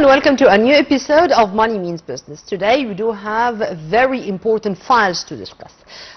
and welcome to a new episode of Money Means Business. Today we do have very important files to discuss.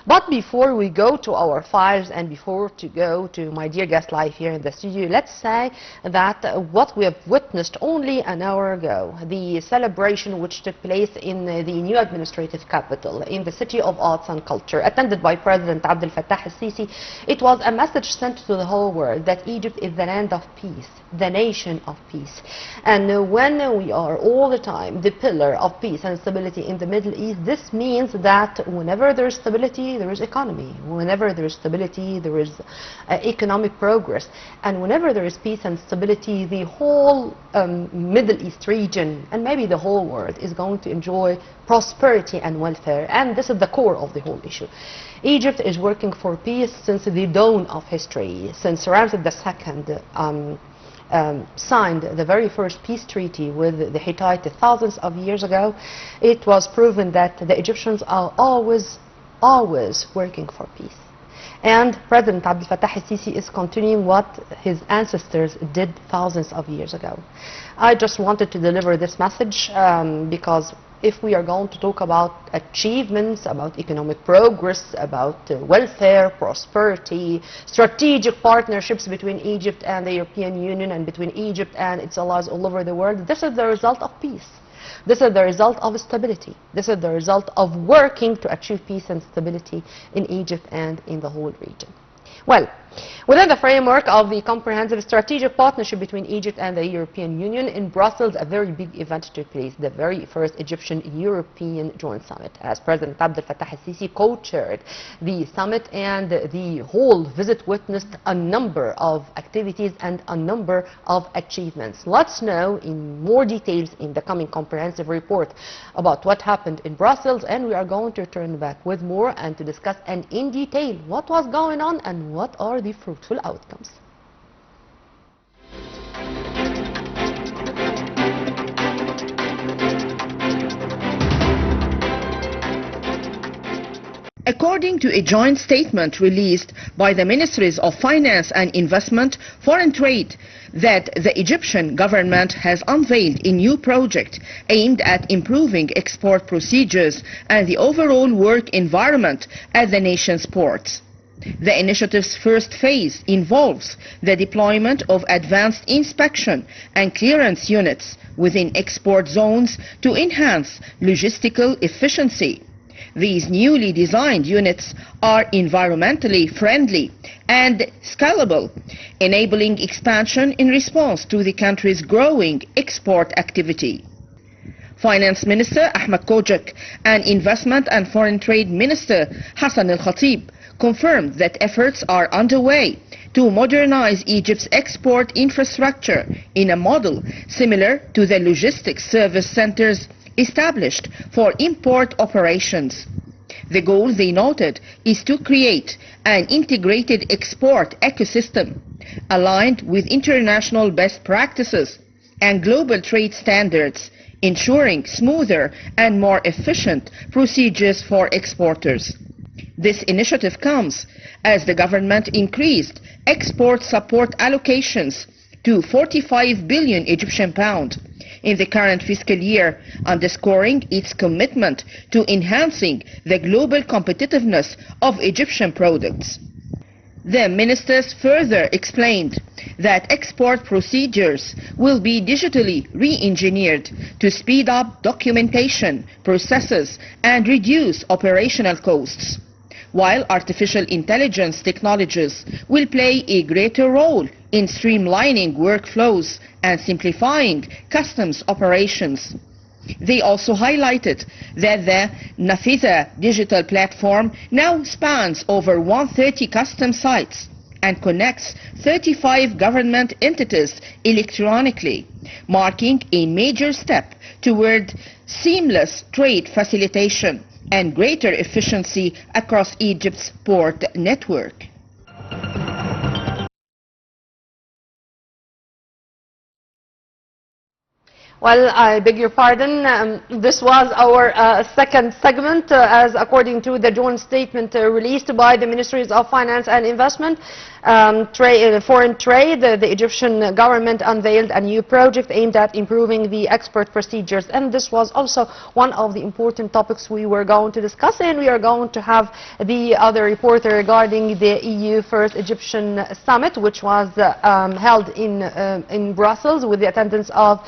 But before we go to our files and before to go to my dear guest live here in the studio, let's say that what we have witnessed only an hour ago, the celebration which took place in the new administrative capital, in the City of Arts and Culture, attended by President Abdel Fattah al-Sisi, it was a message sent to the whole world that Egypt is the land of peace, the nation of peace. And when we are all the time the pillar of peace and stability in the Middle East, this means that whenever there is stability, there is economy. Whenever there is stability, there is economic progress. And whenever there is peace and stability, the whole Middle East region and maybe the whole world is going to enjoy prosperity and welfare. And this is the core of the whole issue. Egypt is working for peace since the dawn of history, since Ramses II signed the very first peace treaty with the Hittites thousands of years ago. It was proven that the Egyptians are always working for peace. And President Abdel Fattah al-Sisi is continuing what his ancestors did thousands of years ago. I just wanted to deliver this message because if we are going to talk about achievements, about economic progress, about welfare, prosperity, strategic partnerships between Egypt and the European Union and between Egypt and its allies all over the world, this is the result of peace. This is the result of stability. This is the result of working to achieve peace and stability in Egypt and in the whole region. Well, within the framework of the comprehensive strategic partnership between Egypt and the European Union, in Brussels, a very big event took place, the very first Egyptian-European Joint Summit, as President Abdel Fattah al-Sisi co-chaired the summit, and the whole visit witnessed a number of activities and a number of achievements. Let's know in more details in the coming comprehensive report about what happened in Brussels, and we are going to return back with more and to discuss and in detail what was going on and what are the fruitful outcomes. According to a joint statement released by the Ministries of Finance and Investment, Foreign Trade, that the Egyptian government has unveiled a new project aimed at improving export procedures and the overall work environment at the nation's ports. The initiative's first phase involves the deployment of advanced inspection and clearance units within export zones to enhance logistical efficiency. These newly designed units are environmentally friendly and scalable, enabling expansion in response to the country's growing export activity. Finance Minister Ahmed Kojak and Investment and Foreign Trade Minister Hassan al-Khatib confirmed that efforts are underway to modernize Egypt's export infrastructure in a model similar to the logistics service centers established for import operations. The goal, they noted, is to create an integrated export ecosystem aligned with international best practices and global trade standards, ensuring smoother and more efficient procedures for exporters. This initiative comes as the government increased export support allocations to 45 billion Egyptian pound in the current fiscal year, underscoring its commitment to enhancing the global competitiveness of Egyptian products. The ministers further explained that export procedures will be digitally re-engineered to speed up documentation processes and reduce operational costs, while artificial intelligence technologies will play a greater role in streamlining workflows and simplifying customs operations. They also highlighted that the Nafiza digital platform now spans over 130 custom sites and connects 35 government entities electronically, marking a major step toward seamless trade facilitation and greater efficiency across Egypt's port network. Well, I beg your pardon. This was our second segment, as according to the joint statement released by the Ministries of Finance and Investment, Foreign Trade. The Egyptian government unveiled a new project aimed at improving the export procedures, and this was also one of the important topics we were going to discuss, and we are going to have the other reporter regarding the EU First Egyptian Summit, which was held in Brussels with the attendance of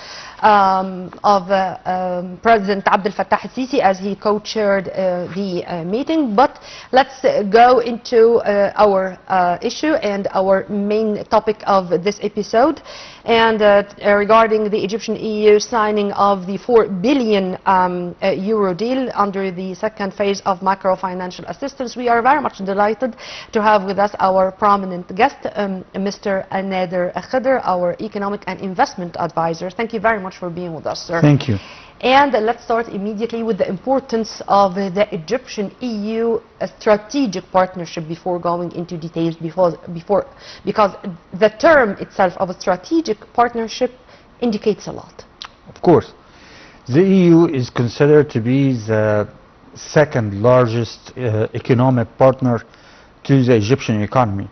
President Abdel Fattah al-Sisi, as he co-chaired the meeting. But let's go into our issue and our main topic of this episode, and regarding the Egyptian EU signing of the 4 billion euro deal under the second phase of macro-financial assistance. We are very much delighted to have with us our prominent guest, Mr. Nader Khedr, our economic and investment advisor. Thank you very much for being with us, sir. Thank you. And let's start immediately with the importance of the Egyptian EU strategic partnership before going into details, because the term itself of a strategic partnership indicates a lot. Of course, the EU is considered to be the second largest economic partner to the Egyptian economy.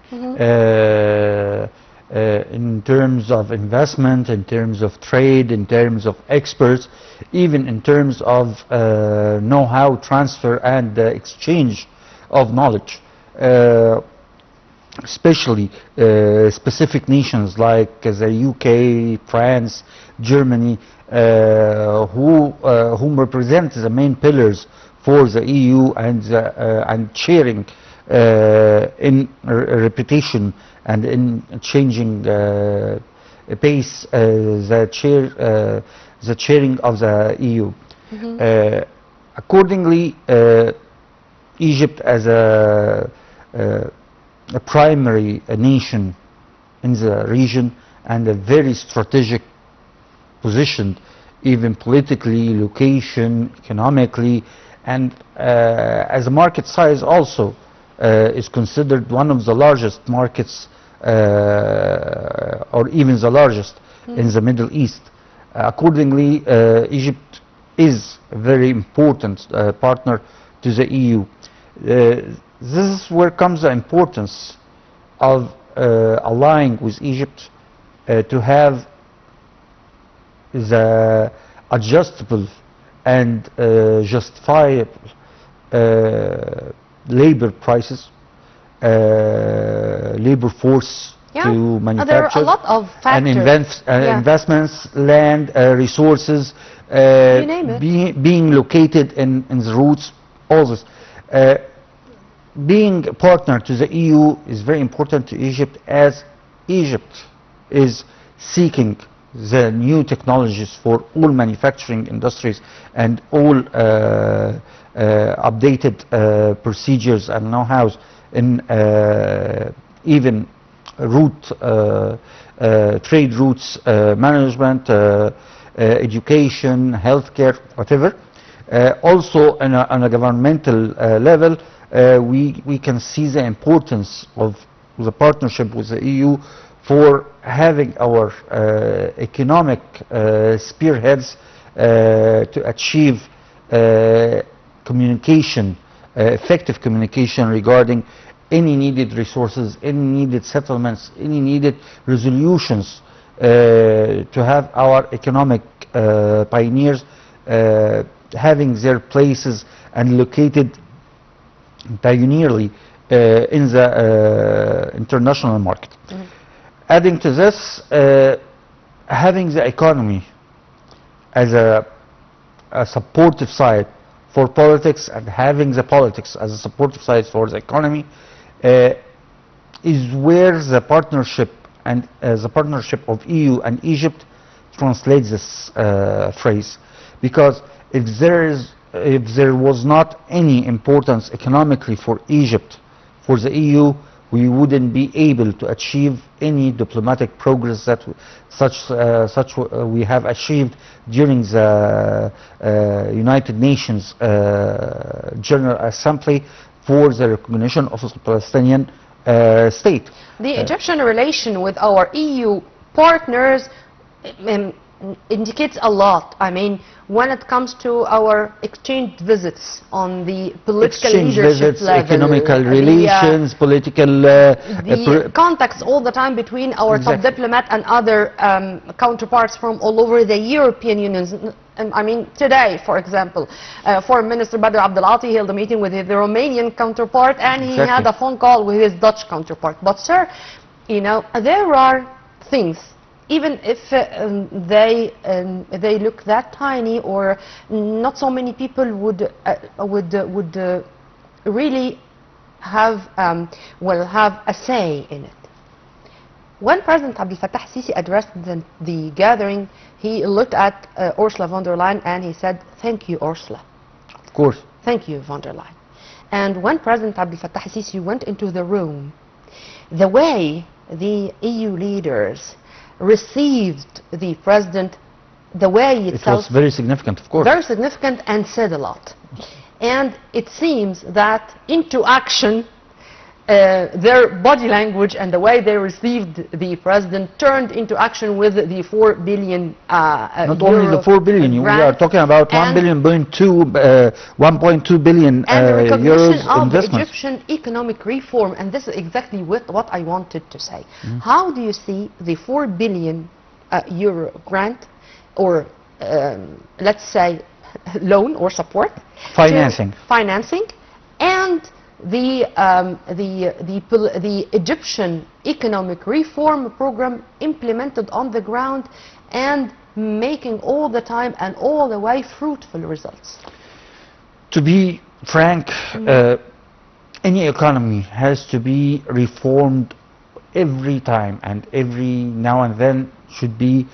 In terms of investment, in terms of trade, in terms of experts, even in terms of know-how transfer and exchange of knowledge, especially specific nations like the UK, France, Germany, whom represent the main pillars for the EU and sharing in reputation and in changing pace the chairing of the EU. Accordingly, Egypt as a primary nation in the region and a very strategic position, even politically, location, economically, and as a market size also, is considered one of the largest markets or even the largest in the Middle East. Accordingly, Egypt is a very important partner to the EU. This is where comes the importance of allying with Egypt to have the adjustable and justifiable labor prices, labor force to manufacture, there are a lot of factors. And investments, land, resources, being located in the routes, all this. Being a partner to the EU is very important to Egypt, as Egypt is seeking the new technologies for all manufacturing industries and all updated procedures and know-hows in even trade routes management, education, healthcare, whatever. Also on a governmental level, we can see the importance of the partnership with the EU for having our economic spearheads to achieve communication, effective communication regarding any needed resources, any needed settlements, any needed resolutions, to have our economic pioneers having their places and located pioneerly in the international market. Adding to this, having the economy as a supportive side for politics and having the politics as a supportive side for the economy is where the partnership and the partnership of EU and Egypt translates this phrase. Because if there was not any importance economically for Egypt, for the EU, we wouldn't be able to achieve any diplomatic progress that we have achieved during the United Nations General Assembly for the recognition of the Palestinian state. The Egyptian relation with our EU partners indicates a lot. I mean, when it comes to our exchange visits on the political Exchange leadership visits, level, economical relations, political... the contacts all the time between our top Exactly. diplomat and other counterparts from all over the European Union. I mean, today, for example, Foreign Minister Badr Abdelati held a meeting with the Romanian counterpart, and he had a phone call with his Dutch counterpart. But, sir, you know, there are things, even if they look that tiny, or not so many people would really have have a say in it. When President Abdel Fattah Sisi addressed the gathering, he looked at Ursula von der Leyen and he said, "Thank you, Ursula." Of course. Thank you, von der Leyen. And when President Abdel Fattah Sisi went into the room, the way the EU leaders received the president, the way itself... It was very significant, of course. Very significant, and said a lot. And it seems that into action, their body language and the way they received the president turned into action with the 4 billion Not only the 4 billion, we are talking about 1.2 billion and the recognition euros of the investment. Egyptian economic reform, and this is exactly what I wanted to say. How do you see the 4 billion euro grant, or let's say loan or support, Financing, and the Egyptian economic reform program implemented on the ground and making all the time and all the way fruitful results? To be frank, any economy has to be reformed every time, and every now and then should be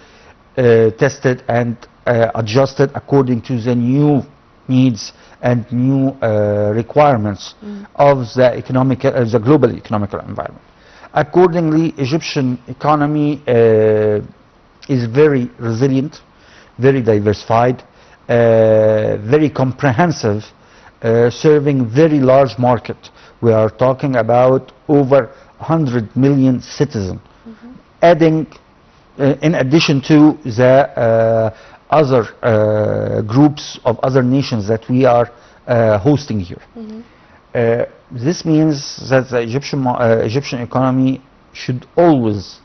tested and adjusted according to the new needs and new requirements of the global economic environment. Accordingly, Egyptian economy is very resilient, very diversified, very comprehensive, serving very large market. We are talking about over 100 million citizens, adding in addition to the other groups of other nations that we are hosting here. This means that the Egyptian economy should always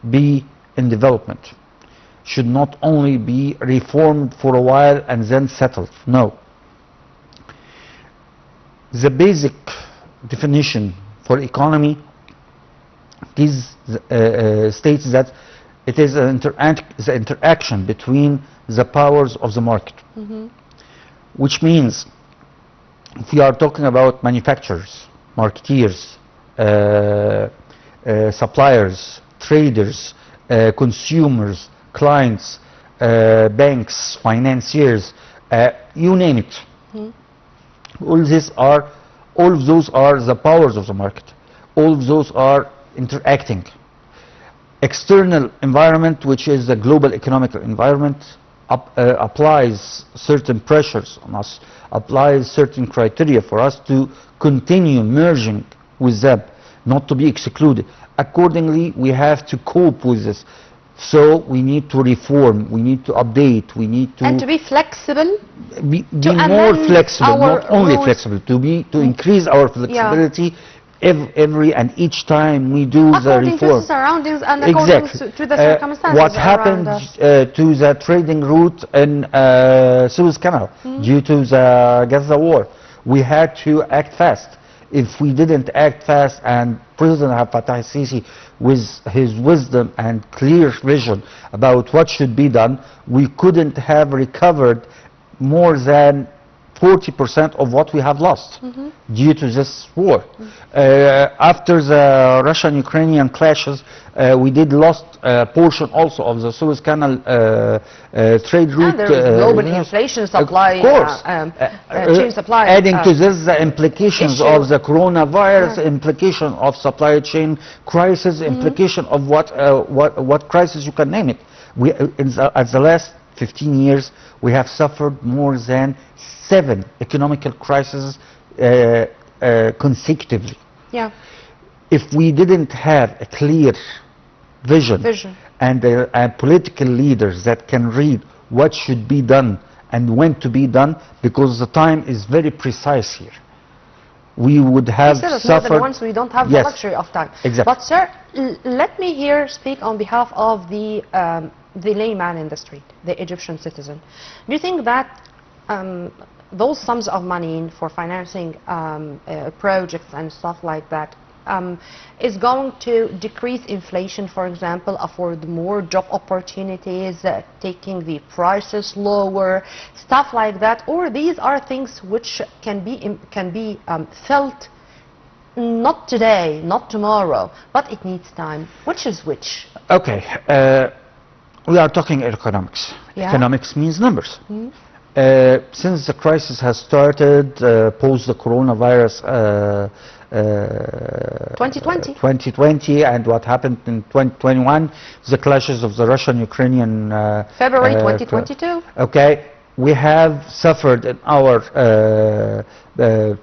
be in development, should not only be reformed for a while and then settled. No. The basic definition for economy is, states that it is the interaction between the powers of the market, which means if we are talking about manufacturers, marketeers, suppliers, traders, consumers, clients, banks, financiers, you name it. All of those are the powers of the market. All of those are interacting. External environment, which is the global economic environment, applies certain pressures on us, applies certain criteria for us to continue merging with them, not to be excluded. Accordingly, we have to cope with this. So we need to reform, we need to update, we need to... And to be flexible? Be more flexible, not only flexible, to increase our flexibility every and each time we do the reform. According to the surroundings and according to the circumstances. What happened to the trading route in Suez Canal due to the Gaza war? We had to act fast. If we didn't act fast, and President Abdel Fattah Sisi, with his wisdom and clear vision about what should be done, we couldn't have recovered more than 40% of what we have lost due to this war. After the Russian-Ukrainian clashes, we did lost a portion also of the Suez Canal trade route. And there is global inflation, supply, of course. chain supply. Adding to this the implications of the coronavirus, implication of supply chain crisis, implication of what crisis you can name it. We, at the last 15 years, we have suffered more than 7 economical crises consecutively. Yeah. If we didn't have a clear vision, and political leaders that can read what should be done and when to be done, because the time is very precise here. We would have suffered. More than once, we don't have the Yes, luxury of time. exactly. But sir, let me here speak on behalf of the layman in the street, the Egyptian citizen. Do you think that those sums of money for financing projects and stuff like that is going to decrease inflation, for example, afford more job opportunities, taking the prices lower, stuff like that? Or these are things which can be felt not today, not tomorrow, but it needs time? Which is which? Okay, we are talking economics. Yeah. Economics means numbers. Mm-hmm. Since the crisis has started, post the coronavirus 2020 and what happened in 2021, the clashes of the Russian-Ukrainian February 2022. Okay, we have suffered in our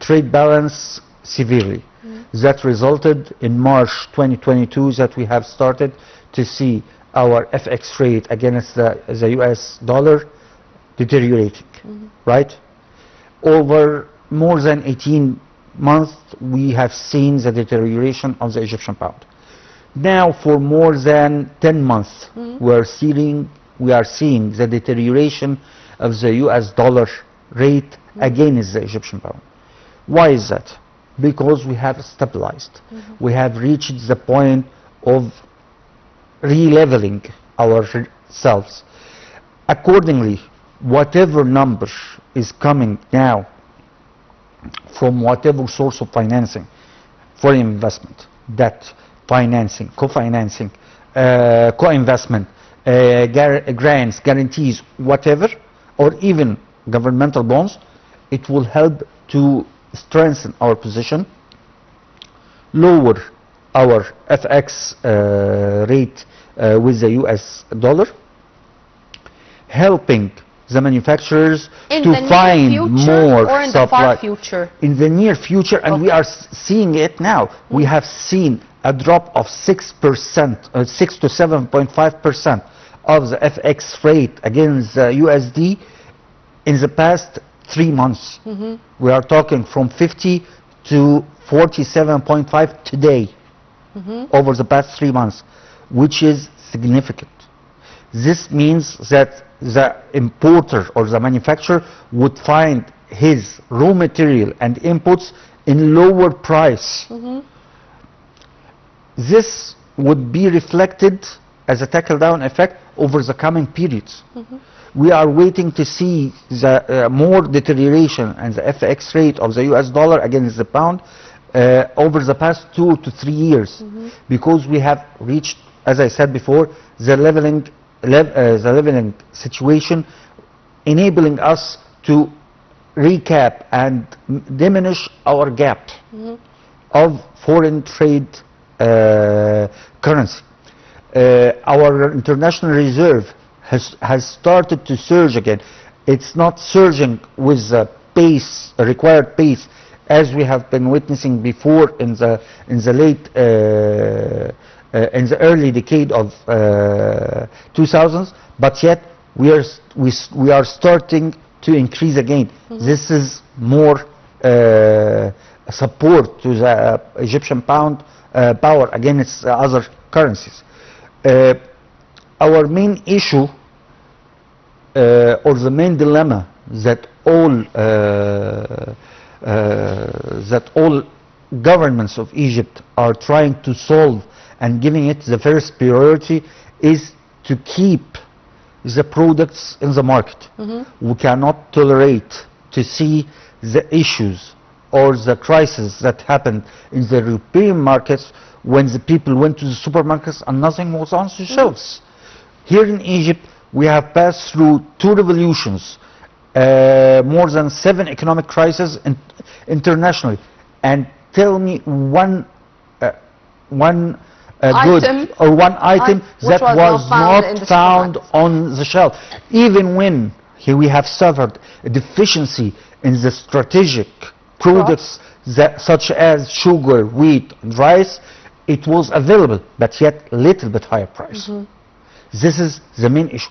trade balance severely. That resulted in March 2022 that we have started to see our FX rate against the US dollar deteriorating, right? Over more than 18 months, we have seen the deterioration of the Egyptian pound. Now, for more than 10 months, we are seeing the deterioration of the US dollar rate against the Egyptian pound. Why is that? Because we have stabilized. We have reached the point of re-leveling ourselves. Accordingly, whatever number is coming now from whatever source of financing, foreign investment, debt, financing, co-financing, co-investment, grants, guarantees, whatever, or even governmental bonds, it will help to strengthen our position, lower our FX rate with the US dollar, helping the manufacturers to find more or in supply. the far future? In the near future, and we are seeing it now. We have seen a drop of 6%, 6 to 7.5% of the FX rate against the USD in the past 3 months. We are talking from 50 to 47.5 today over the past 3 months, which is significant. This means that the importer or the manufacturer would find his raw material and inputs in lower price. This would be reflected as a trickle-down effect over the coming periods. We are waiting to see the more deterioration and the FX rate of the US dollar against the pound over the past 2 to 3 years, because we have reached, as I said before, the leveling situation, enabling us to recap and diminish our gap of foreign trade currency. Our international reserve has started to surge again. It's not surging with the pace, required pace, as we have been witnessing before in the early decade of 2000s, but yet we are starting to increase again. This is more support to the Egyptian pound power against other currencies. Our main issue or the main dilemma that all governments of Egypt are trying to solve and giving it the first priority is to keep the products in the market. We cannot tolerate to see the issues or the crisis that happened in the European markets when the people went to the supermarkets and nothing was on the shelves. Here in Egypt, we have passed through 2 revolutions, more than 7 economic crises internationally, and tell me one good or one item that was not found on the shelf. Even when we have suffered a deficiency in the strategic products such as sugar, wheat, and rice, it was available, but yet little bit higher price. This is the main issue.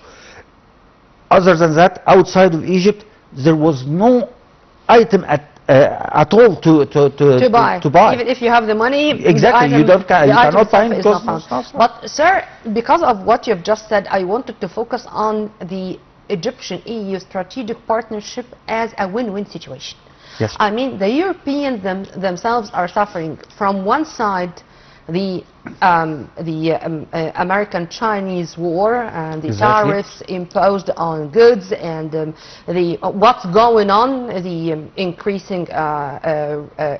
Other than that, outside of Egypt, there was no item at all to buy. Even if you have the money, exactly, you cannot find it. But sir, because of what you've just said, I wanted to focus on the Egyptian-EU strategic partnership as a win-win situation. Yes. I mean, the Europeans themselves are suffering. From one side, the American-Chinese war and the tariffs imposed on goods, and what's going on, the increasing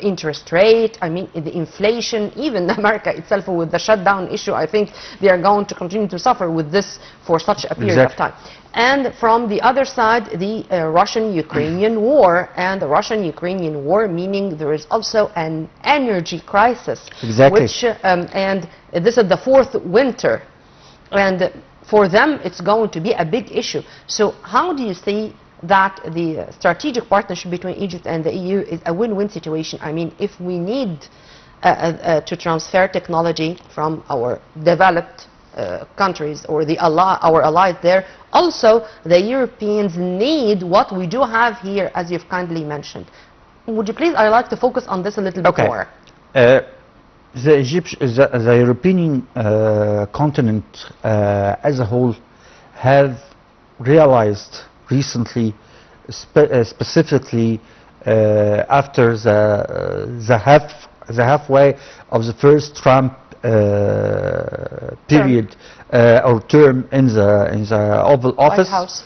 interest rate, I mean the inflation, even America itself with the shutdown issue. I think they are going to continue to suffer with this for such a period of time. And from the other side, the Russian-Ukrainian war, and the Russian-Ukrainian war meaning there is also an energy crisis, which and this is the fourth winter, and for them it's going to be a big issue. So how do you see that the strategic partnership between Egypt and the EU is a win-win situation? I mean, if we need to transfer technology from our developed countries or our allies there, also the Europeans need what we do have here, as you've kindly mentioned. Would you please, I'd like to focus on this a little bit more. The European continent as a whole have realized recently, specifically after the halfway of the first Trump period or term in the Oval Office,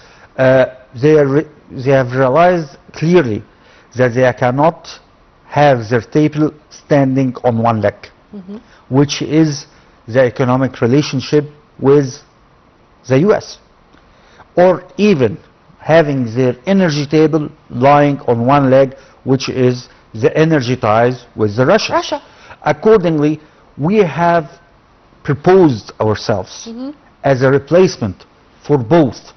they have realized clearly that they cannot have their table standing on one leg, which is the economic relationship with the US, or even having their energy table lying on one leg, which is the energy ties with the Russians. Accordingly, we have proposed ourselves as a replacement for both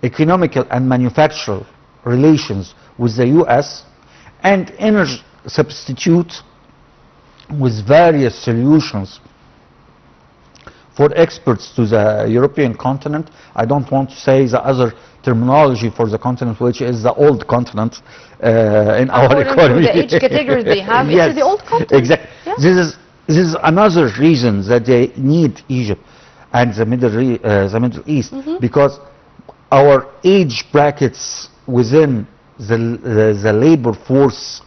economical and manufactural relations with the US and energy substitute with various solutions for exports to the European continent. I don't want to say the other terminology for the continent, which is the old continent in our economy. The age categories they have, yes, it's the old continent. Exactly. Yeah. This is another reason that they need Egypt and the Middle East, because our age brackets within the labor force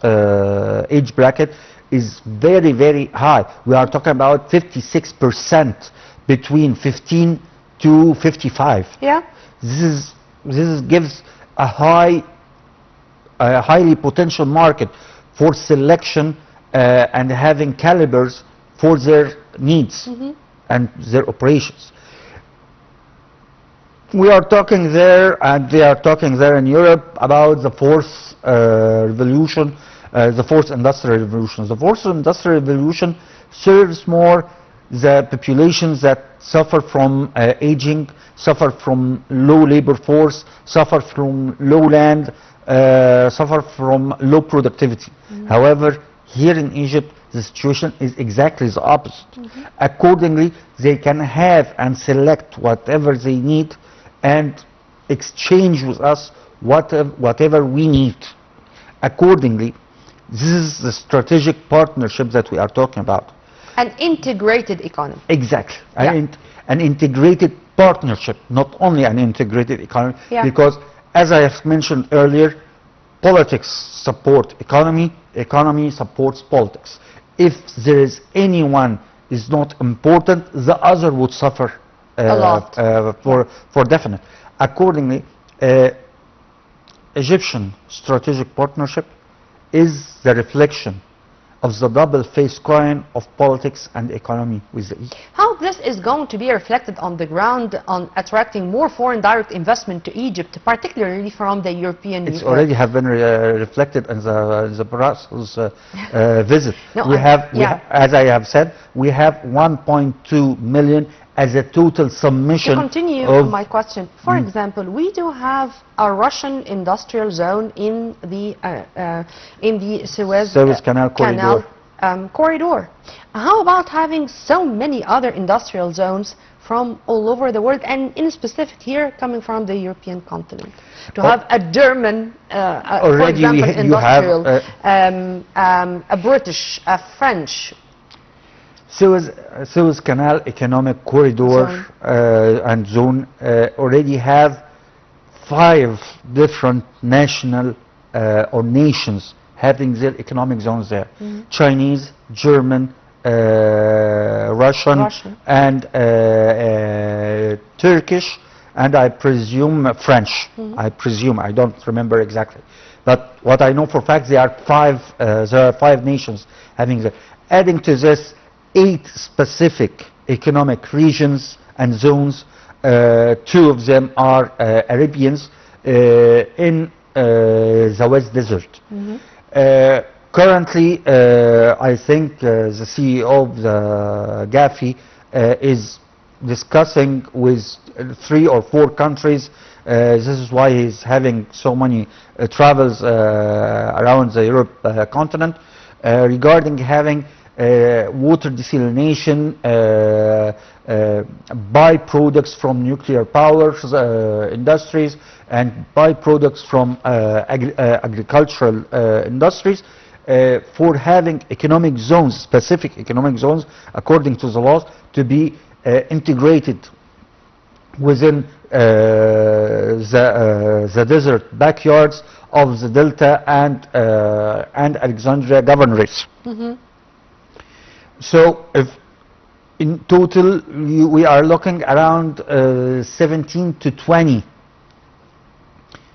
age bracket is very, very high. We are talking about 56% between 15 to 55. Yeah. This gives a highly potential market for selection and having calibers for their needs and their operations. We are talking there, and they are talking there in Europe about the fourth revolution, the fourth industrial revolution. The fourth industrial revolution serves more the populations that suffer from aging, suffer from low labor force, suffer from low land, suffer from low productivity. However, here in Egypt, the situation is exactly the opposite. Accordingly, they can have and select whatever they need and exchange with us whatever we need. Accordingly, this is the strategic partnership that we are talking about. An integrated economy. Exactly. Yeah. An integrated partnership, not only an integrated economy, because as I have mentioned earlier, politics support economy, economy supports politics. If there is anyone is not important, the other would suffer a lot. For definite. Accordingly, Egyptian strategic partnership is the reflection of the double-faced coin of politics and economy with the East. How this is going to be reflected on the ground on attracting more foreign direct investment to Egypt, particularly from the European Union? It's already have been reflected in the Brussels visit. No, we have, as I have said, we have 1.2 million as a total submission. To continue my question, for example, we do have a Russian industrial zone in the Suez Canal corridor. corridor. How about having so many other industrial zones from all over the world, and in specific here coming from the European continent, to have a German, for example, industrial, a British, a French. Suez Canal Economic Corridor and zone already have 5 different national or nations having their economic zones there. Chinese, German, Russian, and Turkish, and I presume French. I presume, I don't remember exactly. But what I know for fact, there are 5 nations having that. Adding to this, 8 specific economic regions and zones. 2 of them are Arabians in the West Desert. Currently, I think the CEO of the GAFI is discussing with 3 or 4 countries. This is why he's having so many travels around the Europe continent regarding having water desalination, byproducts from nuclear power industries, and byproducts from agricultural industries, for having economic zones, specific economic zones, according to the laws, to be integrated within the desert backyards of the Delta and Alexandria governorates. So, if in total we are looking around 17 to 20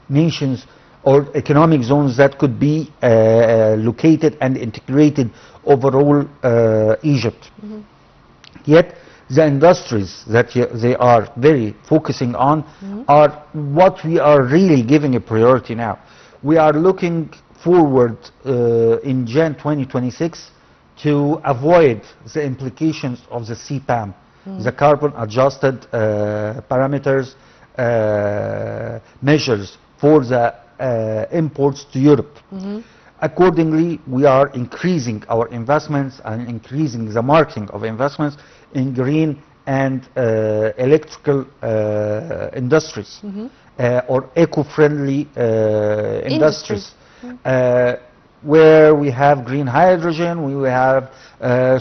nations or economic zones that could be located and integrated overall Egypt. Yet the industries that they are very focusing on are what we are really giving a priority now. We are looking forward in Jan 2026 to avoid the implications of the CPAM, the carbon adjusted parameters measures for the imports to Europe. Accordingly, we are increasing our investments and increasing the marketing of investments in green and electrical industries or eco-friendly industries. Where we have green hydrogen, we will have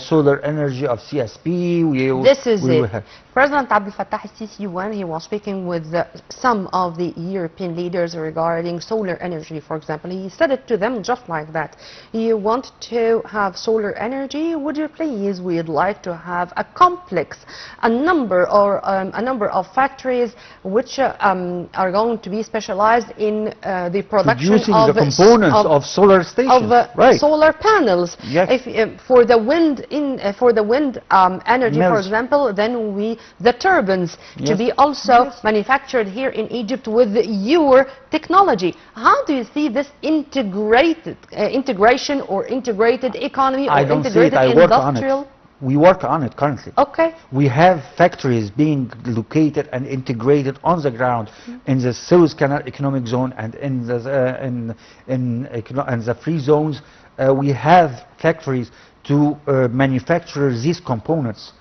solar energy of CSP. This is it. President Abdel Fattah al-Sisi, when he was speaking with some of the European leaders regarding solar energy, for example, he said it to them just like that. You want to have solar energy? Would you please? We'd like to have a complex, a number of factories which are going to be specialized in the production producing of the components of solar stations, solar panels. Yes. If for the wind energy, for example, then the turbines to be also manufactured here in Egypt with your technology. How do you see this integration or integrated economy or I don't integrated see it. I work industrial? on it. We work on it currently. Okay. We have factories being located and integrated on the ground in the Suez Canal Economic Zone and in the free zones. We have factories to manufacture these components.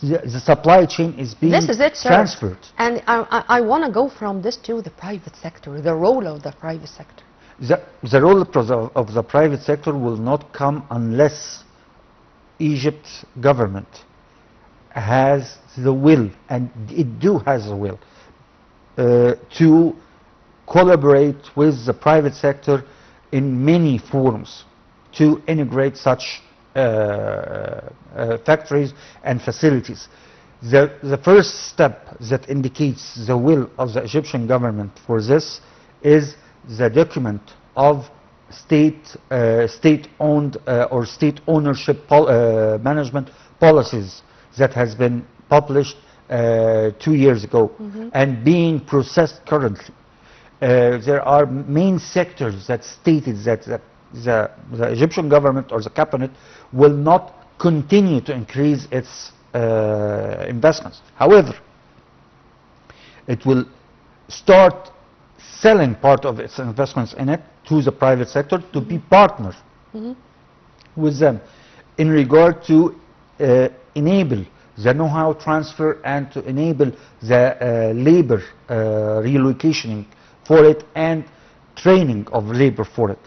The supply chain is being transferred. And I want to go from this to the private sector, the role of the private sector. The role of the private sector will not come unless Egypt's government has the will, and it has the will, to collaborate with the private sector in many forums to integrate such factories and facilities. The first step that indicates the will of the Egyptian government for this is the document of state-owned or state ownership management policies that has been published 2 years ago and being processed currently. There are main sectors that stated that the Egyptian government or the cabinet will not continue to increase its investments. However, it will start selling part of its investments in it to the private sector to be partners with them in regard to enable the know-how transfer and to enable the labor relocating for it and training of labor for it.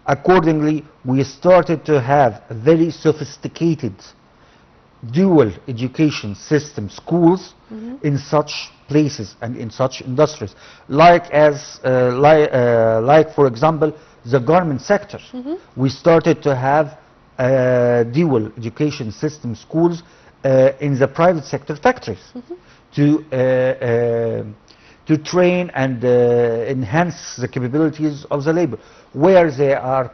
Accordingly, we started to have very sophisticated dual education system schools in such places and in such industries, like for example the garment sector. We started to have dual education system schools in the private sector factories to train and enhance the capabilities of the labor, where they are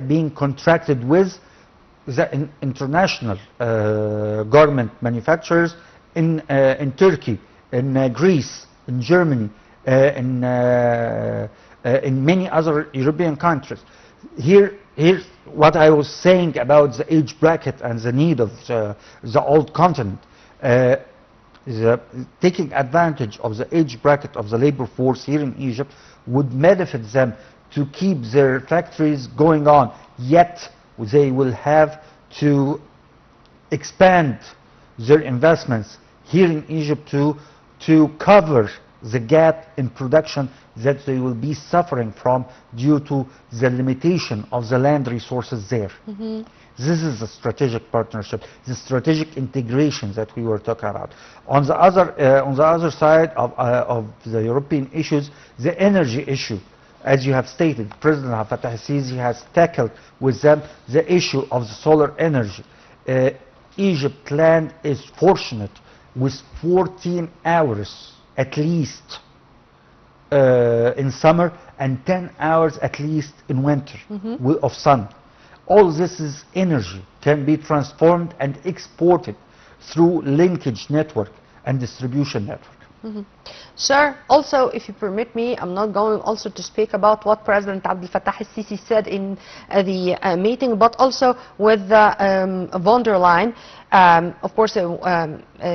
being contracted with the international garment manufacturers in Turkey, in Greece, in Germany, in many other European countries. Here's what I was saying about the age bracket and the need of the old continent. Taking advantage of the age bracket of the labor force here in Egypt would benefit them to keep their factories going on, yet they will have to expand their investments here in Egypt to cover the gap in production that they will be suffering from due to the limitation of the land resources there. This is the strategic partnership, the strategic integration that we were talking about. On the other side of the European issues, the energy issue, as you have stated, President Abdel Fattah al-Sisi has tackled with them the issue of the solar energy. Egypt land is fortunate with 14 hours at least in summer and 10 hours at least in winter of sun. All this is energy, can be transformed and exported through linkage network and distribution network. Sir, also, if you permit me, I'm not going also to speak about what President Abdel Fattah al-Sisi said in the meeting, but also with von der Leyen. Of course,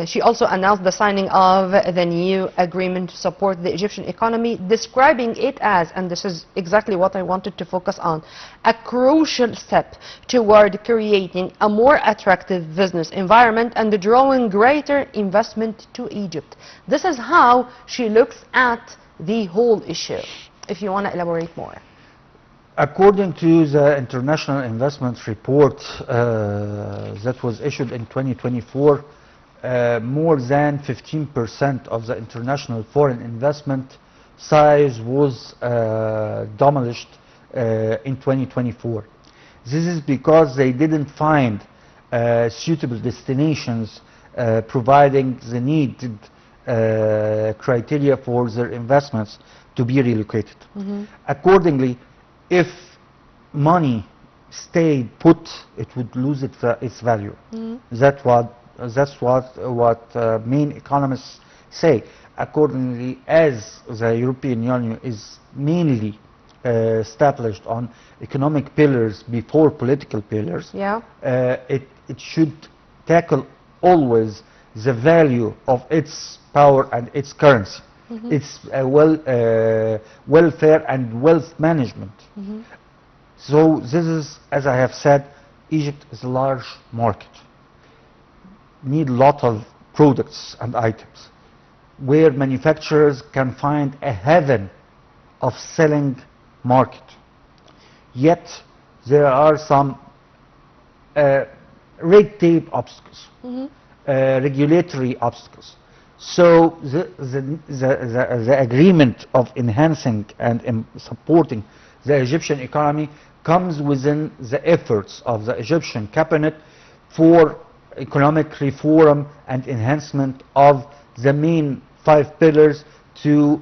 she also announced the signing of the new agreement to support the Egyptian economy, describing it as, and this is exactly what I wanted to focus on, a crucial step toward creating a more attractive business environment and drawing greater investment to Egypt. This is how she looks at the whole issue, if you want to elaborate more. According to the International Investment Report that was issued in 2024, more than 15% of the international foreign investment size was demolished in 2024. This is because they didn't find suitable destinations providing the needed criteria for their investments to be relocated. Accordingly, if money stayed put, it would lose its value. That's what main economists say. Accordingly, as the European Union is mainly established on economic pillars before political pillars, it should tackle always the value of its power and its currency. It's welfare and wealth management. So this is, as I have said, Egypt is a large market. Need a lot of products and items where manufacturers can find a heaven of selling market. Yet there are some red tape obstacles, regulatory obstacles. So the agreement of enhancing and supporting the Egyptian economy comes within the efforts of the Egyptian cabinet for economic reform and enhancement of the main 5 pillars to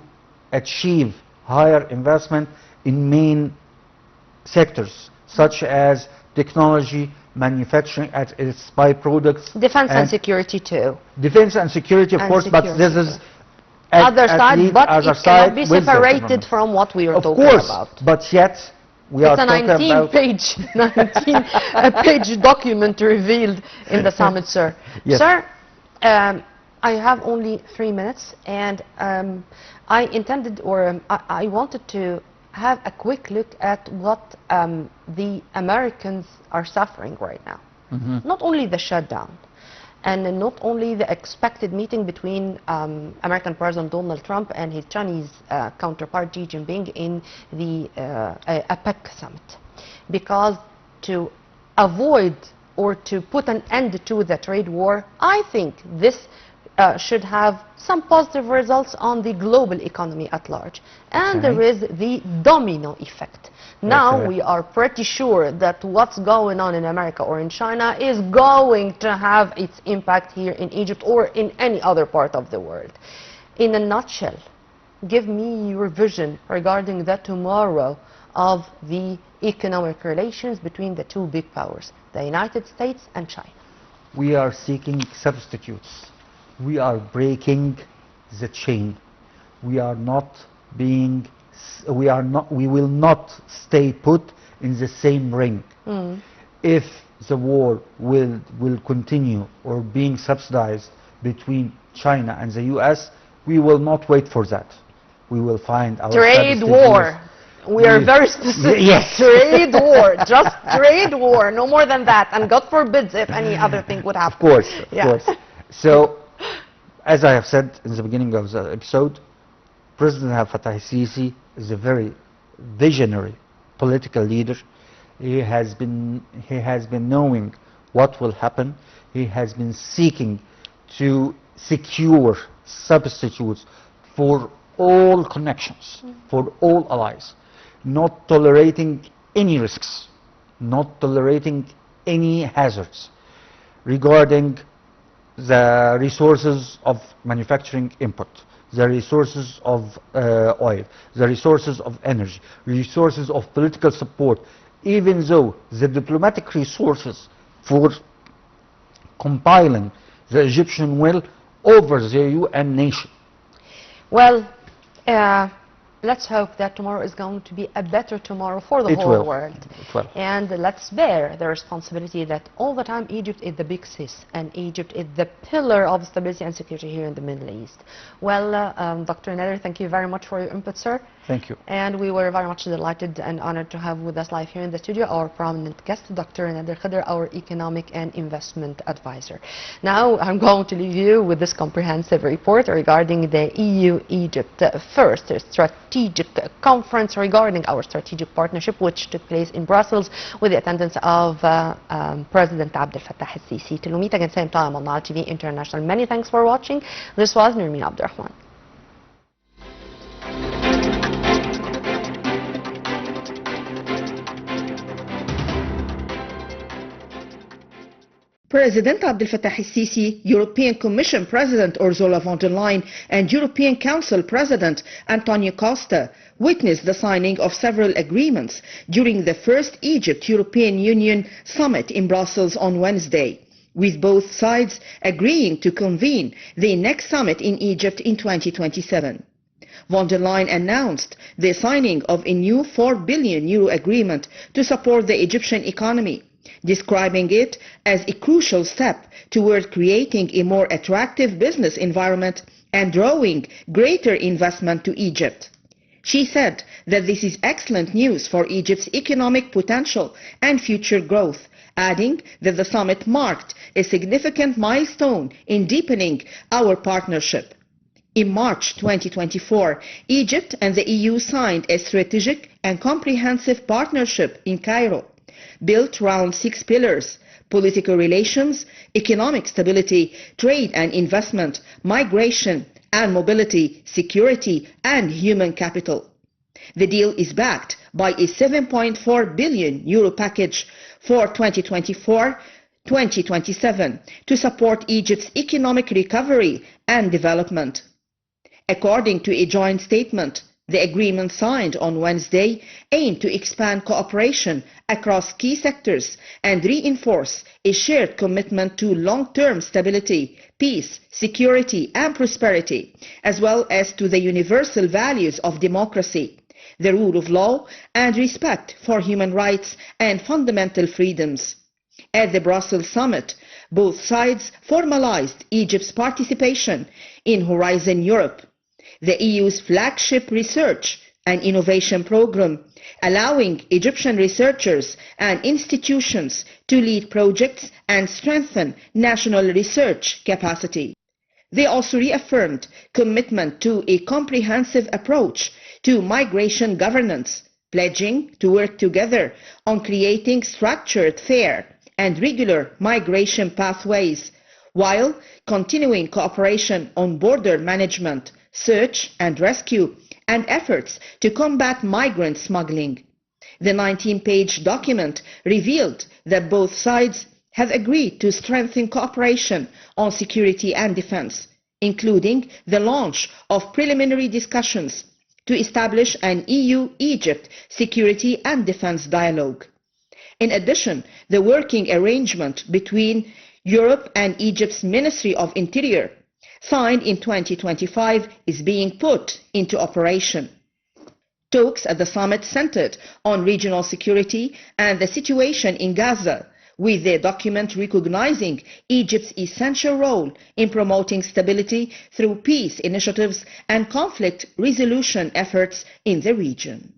achieve higher investment in main sectors such as technology, manufacturing at its byproducts. Defense and security too. Defense and security, of course, but this is other side, but it cannot be separated from what we are talking about. But yet we are talking about... It's a 19-page document revealed in the summit, sir. Yes. Sir, I have only 3 minutes, and I intended, or I wanted to have a quick look at what the Americans are suffering right now. Not only the shutdown, and not only the expected meeting between American President Donald Trump and his Chinese counterpart Xi Jinping in the APEC summit, because to avoid or to put an end to the trade war, I think this should have some positive results on the global economy at large. And there is the domino effect. Now we are pretty sure that what's going on in America or in China is going to have its impact here in Egypt or in any other part of the world. In a nutshell, give me your vision regarding the tomorrow of the economic relations between the two big powers, the United States and China. We are seeking substitutes. We are breaking the chain. We will not stay put in the same ring. If the war will continue or being subsidized between China and the US, we will not wait for that. We will find our trade war. We are very specific. Yes. Trade war. Just trade war. No more than that. And God forbids if any other thing would happen. Of course. So, as I have said in the beginning of the episode, President Abdel Fattah al-Sisi is a very visionary political leader. He has been knowing what will happen. He has been seeking to secure substitutes for all connections, for all allies, not tolerating any risks, not tolerating any hazards regarding the resources of manufacturing input, the resources of oil, the resources of energy, resources of political support, even though the diplomatic resources for compiling the Egyptian will over the UN nation. Well, let's hope that tomorrow is going to be a better tomorrow for the whole world. It will. And let's bear the responsibility that all the time Egypt is the big sis, and Egypt is the pillar of stability and security here in the Middle East. Well, Dr. Nader, thank you very much for your input, sir. Thank you. And we were very much delighted and honored to have with us live here in the studio our prominent guest, Dr. Nader Khedr, our economic and investment advisor. Now I'm going to leave you with this comprehensive report regarding the EU-Egypt first strategic conference regarding our strategic partnership, which took place in Brussels with the attendance of President Abdel Fattah al-Sisi. Till we meet again same time on Nile TV International. Many thanks for watching. This was Nurmeen Abdurrahman. President Abdel Fattah al-Sisi, European Commission President Ursula von der Leyen, and European Council President Antonio Costa witnessed the signing of several agreements during the first Egypt-European Union summit in Brussels on Wednesday, with both sides agreeing to convene the next summit in Egypt in 2027. Von der Leyen announced the signing of a new €4 billion agreement to support the Egyptian economy, describing it as a crucial step toward creating a more attractive business environment and drawing greater investment to Egypt. She said that this is excellent news for Egypt's economic potential and future growth, adding that the summit marked a significant milestone in deepening our partnership. In March 2024, Egypt and the EU signed a strategic and comprehensive partnership in Cairo, built around 6 pillars: political relations, economic stability, trade and investment, migration and mobility, security and human capital. The deal is backed by a €7.4 billion package for 2024-2027 to support Egypt's economic recovery and development. According to a joint statement, the agreement signed on Wednesday aimed to expand cooperation across key sectors and reinforce a shared commitment to long-term stability, peace, security and prosperity, as well as to the universal values of democracy, the rule of law and respect for human rights and fundamental freedoms. At the Brussels summit, both sides formalized Egypt's participation in Horizon Europe, the EU's flagship research, an innovation program allowing Egyptian researchers and institutions to lead projects and strengthen national research capacity. They also reaffirmed commitment to a comprehensive approach to migration governance, pledging to work together on creating structured, fair, and regular migration pathways, while continuing cooperation on border management, search and rescue, and efforts to combat migrant smuggling. The 19-page document revealed that both sides have agreed to strengthen cooperation on security and defense, including the launch of preliminary discussions to establish an EU-Egypt security and defense dialogue. In addition, the working arrangement between Europe and Egypt's Ministry of Interior, signed in 2025, is being put into operation. Talks at the summit centered on regional security and the situation in Gaza, with the document recognizing Egypt's essential role in promoting stability through peace initiatives and conflict resolution efforts in the region.